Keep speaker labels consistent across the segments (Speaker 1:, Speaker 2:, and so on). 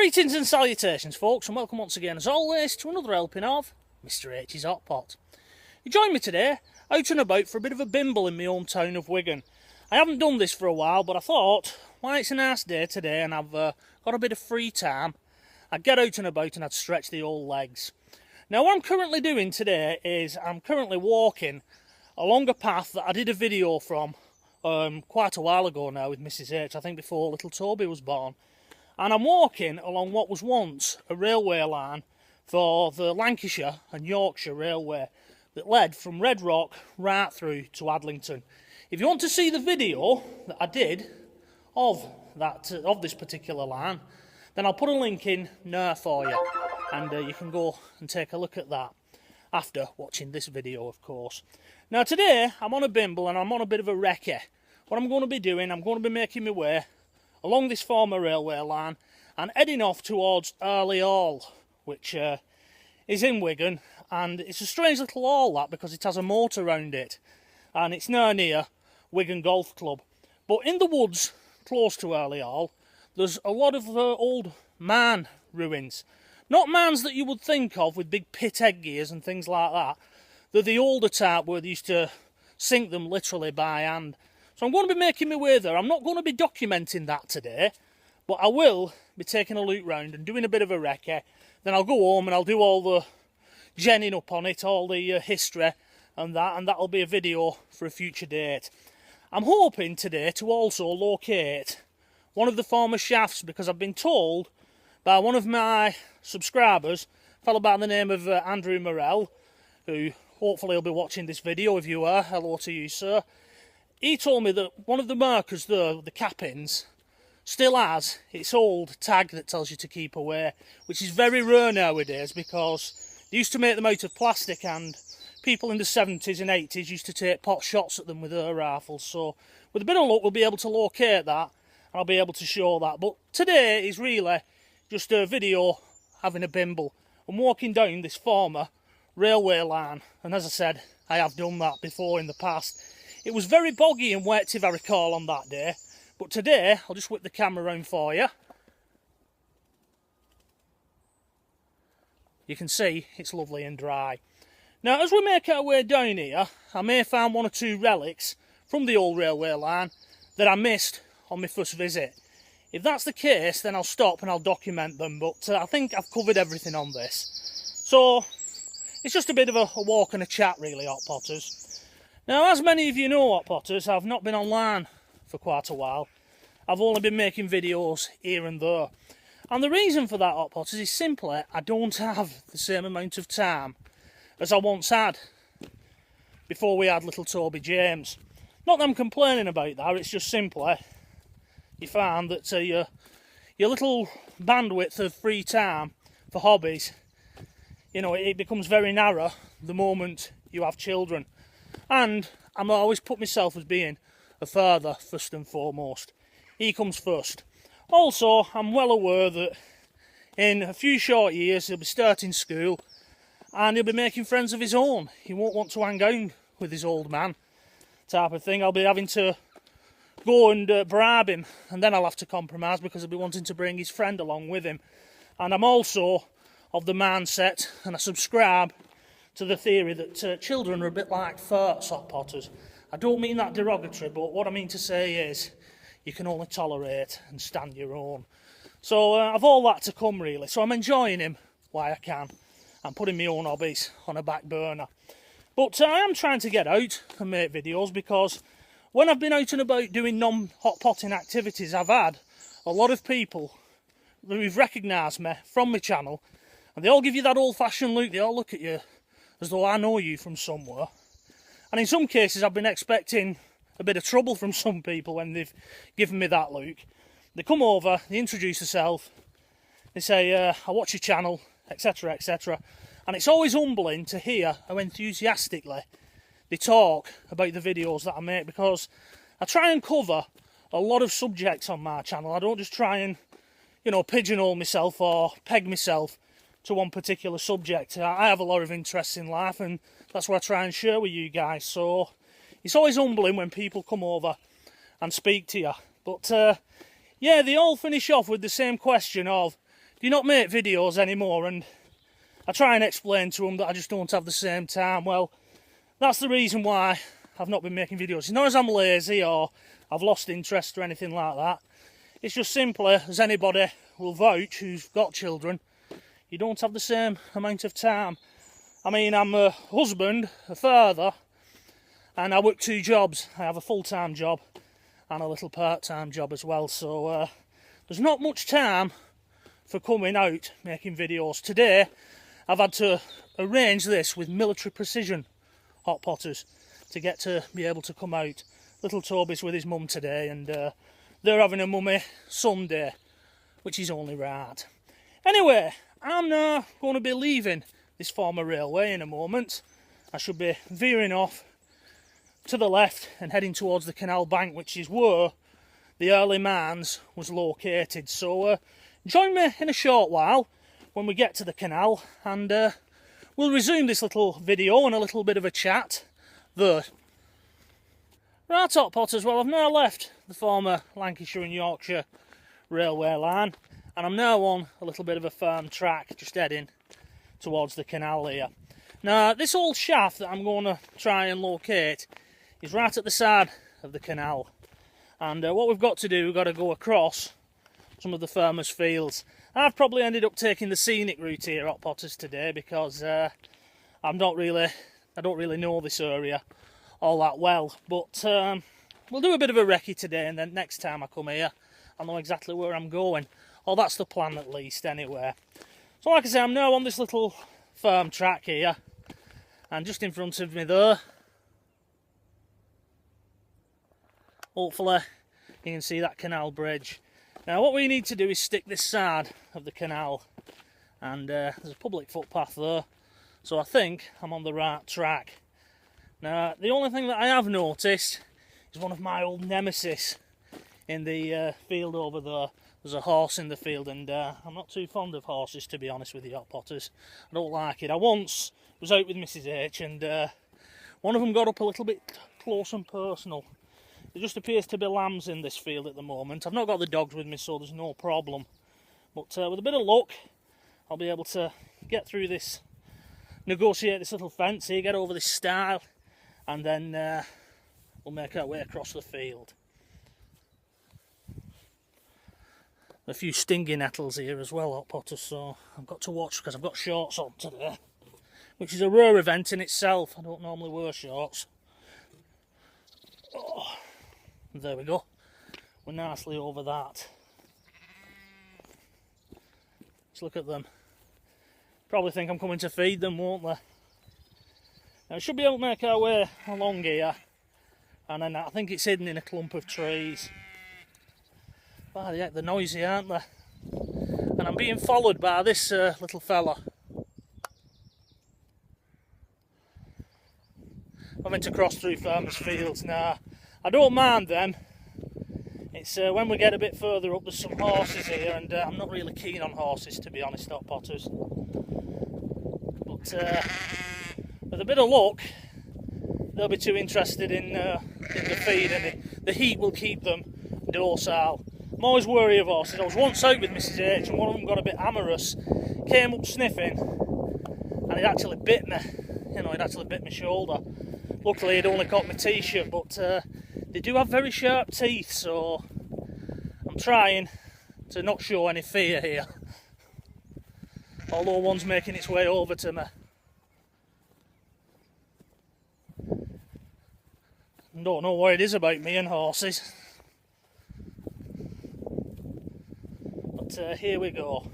Speaker 1: Greetings and salutations, folks, and welcome once again, as always, to another helping of Mr H's Hot Pot. You join me today out and about for a bit of a bimble in my hometown of Wigan. I haven't done this for a while, but I thought, why, it's a nice day today and I've got a bit of free time, I'd get out and about and I'd stretch the old legs. Now, what I'm currently doing today is I'm currently walking along a path that I did a video from quite a while ago now with Mrs H, I think before little Toby was born. And I'm walking along what was once a railway line for the Lancashire and Yorkshire Railway that led from Red Rock right through to Adlington. If you want to see the video that I did of this particular line, then I'll put a link in there for you, and you can go and take a look at that after watching this video, of course. Now today I'm on a bimble and I'm on a bit of a recce. What I'm going to be doing, I'm going to be making my way along this former railway line and heading off towards Arley Hall, which is in Wigan, and it's a strange little hall that, because it has a moat around it and it's near Wigan Golf Club. But in the woods close to Arley Hall there's a lot of old man ruins. Not mans that you would think of with big pit headgears and things like that. They're the older type where they used to sink them literally by hand. So I'm going to be making my way there. I'm not going to be documenting that today, but I will be taking a look round and doing a bit of a recce. Then I'll go home and I'll do all the genning up on it, all the history and that'll be a video for a future date. I'm hoping today to also locate one of the former shafts, because I've been told by one of my subscribers, a fellow by the name of Andrew Morell, who hopefully will be watching this video. If you are, hello to you, sir. He told me that one of the markers there, the cap-ins, still has its old tag that tells you to keep away, which is very rare nowadays because they used to make them out of plastic and people in the 70s and 80s used to take pot shots at them with air rifles. So with a bit of luck we'll be able to locate that and I'll be able to show that. But today is really just a video having a bimble. I'm walking down this former railway line, and as I said, I have done that before in the past. It was very boggy and wet, if I recall, on that day, but today I'll just whip the camera around for you. You can see it's lovely and dry. Now, as we make our way down here, I may find one or two relics from the old railway line that I missed on my first visit. If that's the case, then I'll stop and I'll document them, but I think I've covered everything on this. So it's just a bit of a walk and a chat, really, Hot Potters. Now, as many of you know, Hot Potters, I've not been online for quite a while. I've only been making videos here and there. And the reason for that, Hot Potters, is simply I don't have the same amount of time as I once had before we had little Toby James. Not that I'm complaining about that, it's just simply you find that your little bandwidth of free time for hobbies, you know, it becomes very narrow the moment you have children. And I'm always put myself as being a father first and foremost. He comes first. Also, I'm well aware that in a few short years he'll be starting school and he'll be making friends of his own. He won't want to hang out with his old man type of thing. I'll be having to go and bribe him, and then I'll have to compromise because he'll be wanting to bring his friend along with him. And I'm also of the mindset, and I subscribe to the theory that children are a bit like farts, Hot Potters. I don't mean that derogatory, but what I mean to say is you can only tolerate and stand your own. So I've all that to come, really. So I'm enjoying him while I can. I'm putting my own hobbies on a back burner. But I am trying to get out and make videos, because when I've been out and about doing non-hot potting activities, I've had a lot of people who've recognised me from my channel, and they all give you that old-fashioned look. They all look at you as though I know you from somewhere. And in some cases I've been expecting a bit of trouble from some people when they've given me that look. They come over, they introduce themselves, they say, I watch your channel, etc, etc. And it's always humbling to hear how enthusiastically they talk about the videos that I make, because I try and cover a lot of subjects on my channel. I don't just try and, you know, pigeonhole myself or peg myself to one particular subject. I have a lot of interests in life, and that's what I try and share with you guys. So it's always humbling when people come over and speak to you. But yeah, they all finish off with the same question of, do you not make videos anymore? And I try and explain to them that I just don't have the same time. Well, that's the reason why I've not been making videos. It's not as I'm lazy or I've lost interest or anything like that. It's just simply, as anybody will vouch who's got children, you don't have the same amount of time. I mean, I'm a husband, a father, and I work 2 jobs. I have a full-time job and a little part-time job as well. So there's not much time for coming out making videos. Today, I've had to arrange this with military precision hot potters to get to be able to come out. Little Toby's with his mum today, and they're having a mummy Sunday, which is only right. Anyway, I'm now going to be leaving this former railway in a moment. I should be veering off to the left and heading towards the canal bank, which is where the Arley Mines was located. So join me in a short while when we get to the canal, and we'll resume this little video and a little bit of a chat there. Right, hot potters, well, I've now left the former Lancashire and Yorkshire Railway line, and I'm now on a little bit of a firm track, just heading towards the canal here. Now, this old shaft that I'm going to try and locate is right at the side of the canal, and what we've got to do, we've got to go across some of the farmers' fields. I've probably ended up taking the scenic route here, hot potters, today, because I don't really know this area all that well, but we'll do a bit of a recce today, and then next time I come here I'll know exactly where I'm going, or that's the plan at least anyway. So like I say, I'm now on this little farm track here, and just in front of me there, hopefully you can see that canal bridge. Now what we need to do is stick this side of the canal, and there's a public footpath there, so I think I'm on the right track. Now the only thing that I have noticed is one of my old nemesis in the field over there. There's a horse in the field, and I'm not too fond of horses, to be honest with you, hot potters. I don't like it. I once was out with Mrs H, and one of them got up a little bit close and personal. There just appears to be lambs in this field at the moment. I've not got the dogs with me, so there's no problem. But with a bit of luck, I'll be able to get through this, negotiate this little fence here, get over this stile, and then we'll make our way across the field. A few stinging nettles here as well, hot potters, so I've got to watch because I've got shorts on today, which is a rare event in itself. I don't normally wear shorts. Oh, there we go. We're nicely over that. Let's look at them. Probably think I'm coming to feed them, won't they? Now we should be able to make our way along here, and then I think it's hidden in a clump of trees. Wow, they're noisy, aren't they? And I'm being followed by this little fella. I'm meant to cross through farmers' fields now. I don't mind them. It's when we get a bit further up, there's some horses here, and I'm not really keen on horses, to be honest, hot potters. But with a bit of luck, they'll be too interested in the feed, and the heat will keep them docile. I'm always wary of horses. I was once out with Mrs H, and one of them got a bit amorous, came up sniffing, and it actually bit me. You know, it actually bit my shoulder. Luckily, it only caught my t-shirt, but they do have very sharp teeth, so I'm trying to not show any fear here. Although one's making its way over to me. I don't know what it is about me and horses. But here we go.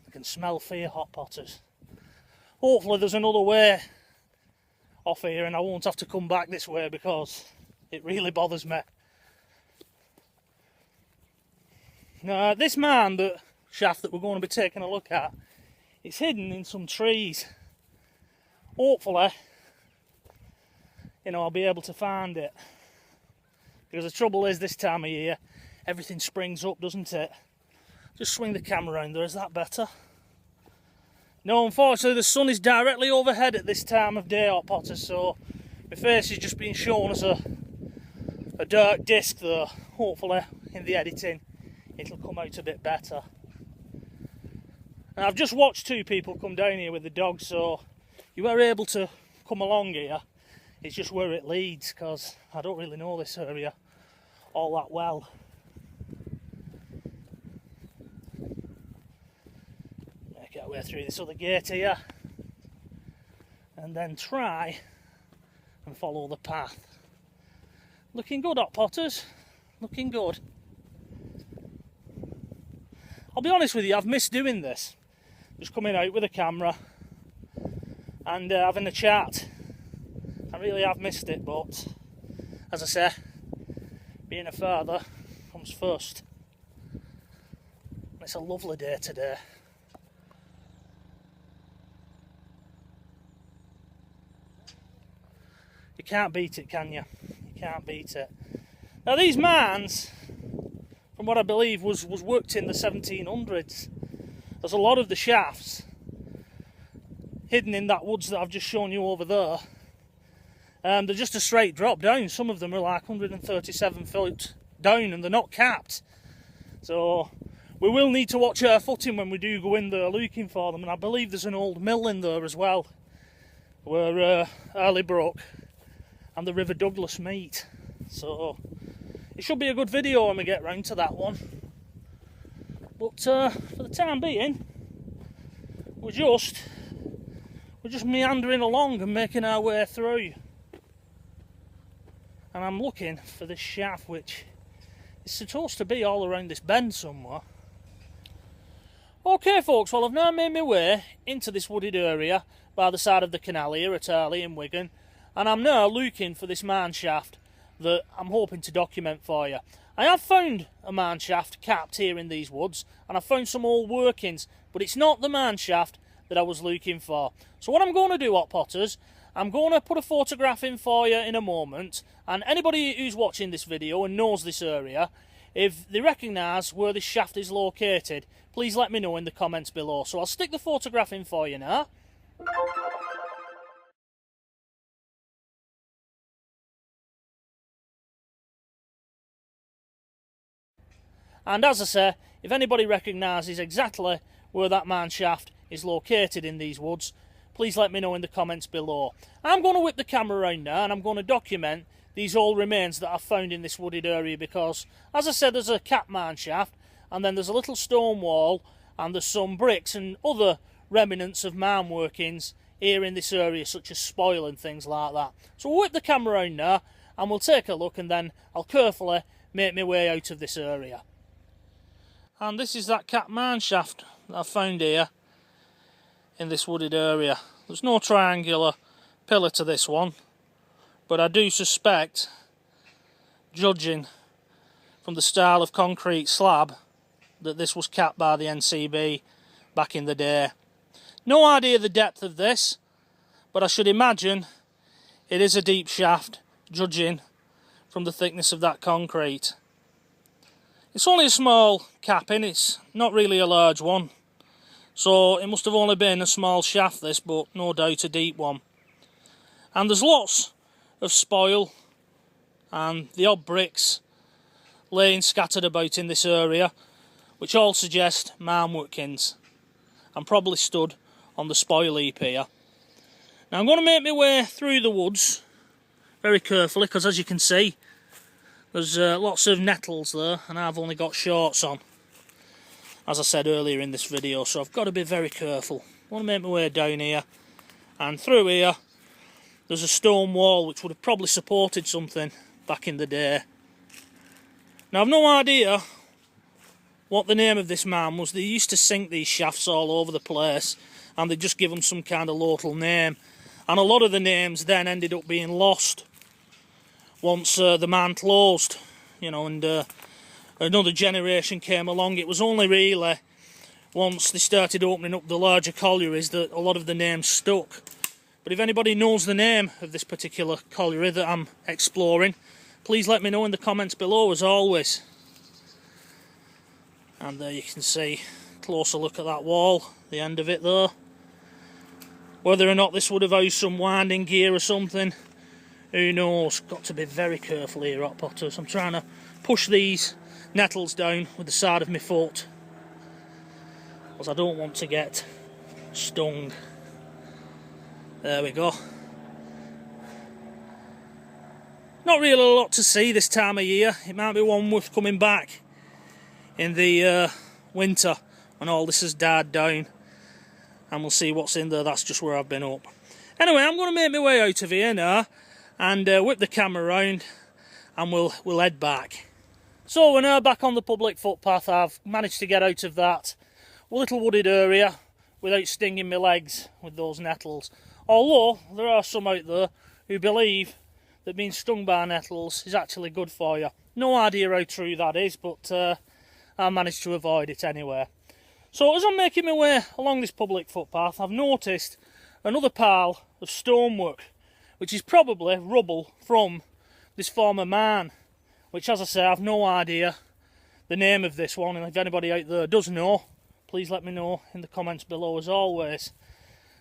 Speaker 1: I can smell fear, hot potters. Hopefully there's another way off here and I won't have to come back this way, because it really bothers me. Now this shaft that we're going to be taking a look at, it's hidden in some trees. Hopefully, you know, I'll be able to find it. Because the trouble is, this time of year, everything springs up, doesn't it? Just swing the camera around there, is that better? No, unfortunately the sun is directly overhead at this time of day, hot potters, so my face is just being shown as a a dark disc though. Hopefully in the editing it'll come out a bit better. And I've just watched two people come down here with the dog, so you were able to come along here. It's just where it leads, because I don't really know this area all that well. Make our way through this other gate here and then try and follow the path. Looking good, hot potters, looking good. I'll be honest with you, I've missed doing this. Just coming out with a camera and having a chat. I really have missed it, but as I say, being a father comes first. It's a lovely day today. You can't beat it, can you? You can't beat it. Now these mines, from what I believe, was worked in the 1700s. There's a lot of the shafts hidden in that woods that I've just shown you over there. They're just a straight drop down. Some of them are like 137 feet down and they're not capped. So we will need to watch our footing when we do go in there looking for them. And I believe there's an old mill in there as well, where Arley broke and the River Douglas meet. So it should be a good video when we get round to that one. But for the time being, we're just meandering along and making our way through. And I'm looking for this shaft, which is supposed to be all around this bend somewhere. Okay folks, well I've now made my way into this wooded area by the side of the canal here at Arley in Wigan, and I'm now looking for this mine shaft that I'm hoping to document for you. I have found a mine shaft capped here in these woods, and I've found some old workings, but it's not the mine shaft that I was looking for. So what I'm going to do, hot potters, I'm going to put a photograph in for you in a moment, and anybody who's watching this video and knows this area, if they recognise where this shaft is located, please let me know in the comments below. So I'll stick the photograph in for you now. And as I say, if anybody recognises exactly where that mine shaft is located in these woods, please let me know in the comments below. I'm going to whip the camera around now and I'm going to document these old remains that I've found in this wooded area, because, as I said, there's a cap mine shaft and then there's a little stone wall and there's some bricks and other remnants of mine workings here in this area, such as spoil and things like that. So we'll whip the camera around now and we'll take a look, and then I'll carefully make my way out of this area. And this is that cap mine shaft that I've found here in this wooded area. There's no triangular pillar to this one, but I do suspect, judging from the style of concrete slab, that this was capped by the NCB back in the day. No idea the depth of this, but I should imagine it is a deep shaft, judging from the thickness of that concrete. It's only a small capping, it's not really a large one. So it must have only been a small shaft this, but no doubt a deep one. And there's lots of spoil and the odd bricks laying scattered about in this area, which all suggest mine workings, and probably stood on the spoil heap here. Now I'm going to make my way through the woods very carefully, because as you can see, there's lots of nettles there, and I've only got shorts on, as I said earlier in this video, so I've got to be very careful. I want to make my way down here, and through here there's a stone wall which would have probably supported something back in the day. Now I've no idea what the name of this mine was. They used to sink these shafts all over the place, and they'd just give them some kind of local name, and a lot of the names then ended up being lost once the mine closed, you know, and another generation came along. It was only really once they started opening up the larger collieries that a lot of the names stuck. But if anybody knows the name of this particular colliery that I'm exploring, please let me know in the comments below, as always. And there you can see a closer look at that wall, the end of it there. Whether or not this would have housed some winding gear or something, Who knows? Got to be very careful here, hot potters. I'm trying to push these nettles down with the side of my foot, because I don't want to get stung. There we go. Not really a lot to see this time of year. It might be one worth coming back in the winter when all this has died down, and we'll see what's in there. That's just where I've been up. Anyway, I'm going to make my way out of here now and whip the camera around, and we'll head back. So we're now back on the public footpath. I've managed to get out of that little wooded area without stinging my legs with those nettles. Although there are some out there who believe that being stung by nettles is actually good for you. No idea how true that is, but I managed to avoid it anyway. So as I'm making my way along this public footpath, I've noticed another pile of stonework, which is probably rubble from this former mine, which, as I say, I've no idea the name of this one, and if anybody out there does know, please let me know in the comments below as always.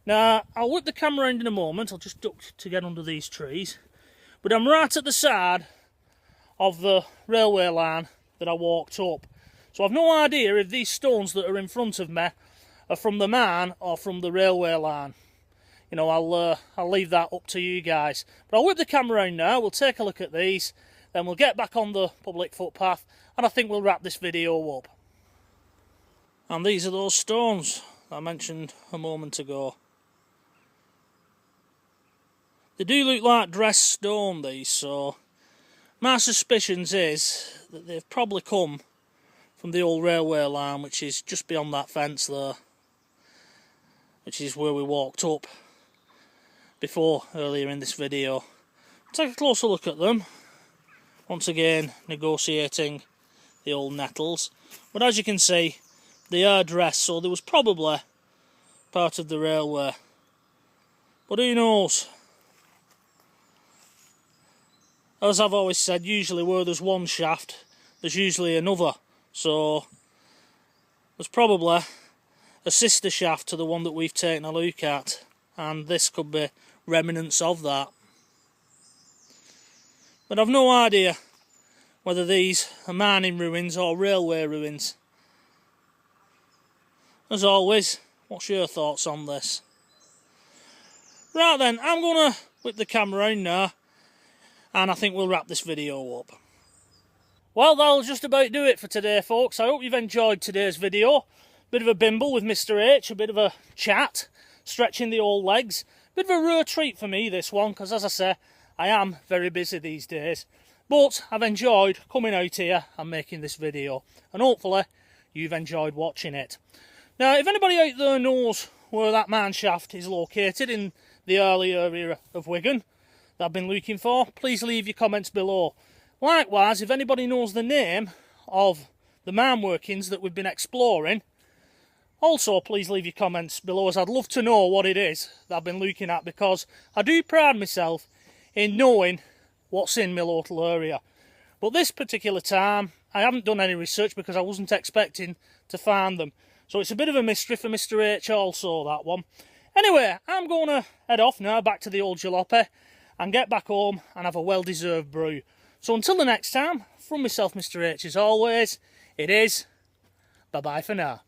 Speaker 1: Now, I'll whip the camera around in a moment. I'll just duck to get under these trees. But I'm right at the side of the railway line that I walked up. So I've no idea if these stones that are in front of me are from the mine or from the railway line. You know, I'll leave that up to you guys. But I'll whip the camera around now, we'll take a look at these, then we'll get back on the public footpath, and I think we'll wrap this video up. And these are those stones that I mentioned a moment ago. They do look like dressed stone, these, so my suspicions is that they've probably come from the old railway line, which is just beyond that fence there, which is where we walked up before earlier in this video. Take a closer look at them. Once again, negotiating the old nettles. But as you can see, they are dressed, so there was probably part of the railway. But who knows? As I've always said, usually where there's one shaft, there's usually another. So there's probably a sister shaft to the one that we've taken a look at, and this could be remnants of that. But I've no idea whether these are mining ruins or railway ruins. As always, what's your thoughts on this? Right then, I'm going to whip the camera around now, and I think we'll wrap this video up. Well, that'll just about do it for today, folks. I hope you've enjoyed today's video. Bit of a bimble with Mr. H, a bit of a chat, stretching the old legs. Bit of a rare treat for me, this one, because as I say, I am very busy these days. But I've enjoyed coming out here and making this video, and hopefully you've enjoyed watching it. Now, if anybody out there knows where that mine shaft is located in the Arley area of Wigan that I've been looking for, please leave your comments below. Likewise, if anybody knows the name of the mine workings that we've been exploring, also please leave your comments below, as I'd love to know what it is that I've been looking at, because I do pride myself in knowing what's in my local area. But this particular time, I haven't done any research because I wasn't expecting to find them. So it's a bit of a mystery for Mr. H also, that one. Anyway, I'm going to head off now back to the old jalopy and get back home and have a well-deserved brew. So until the next time, from myself, Mr. H, as always, it is bye-bye for now.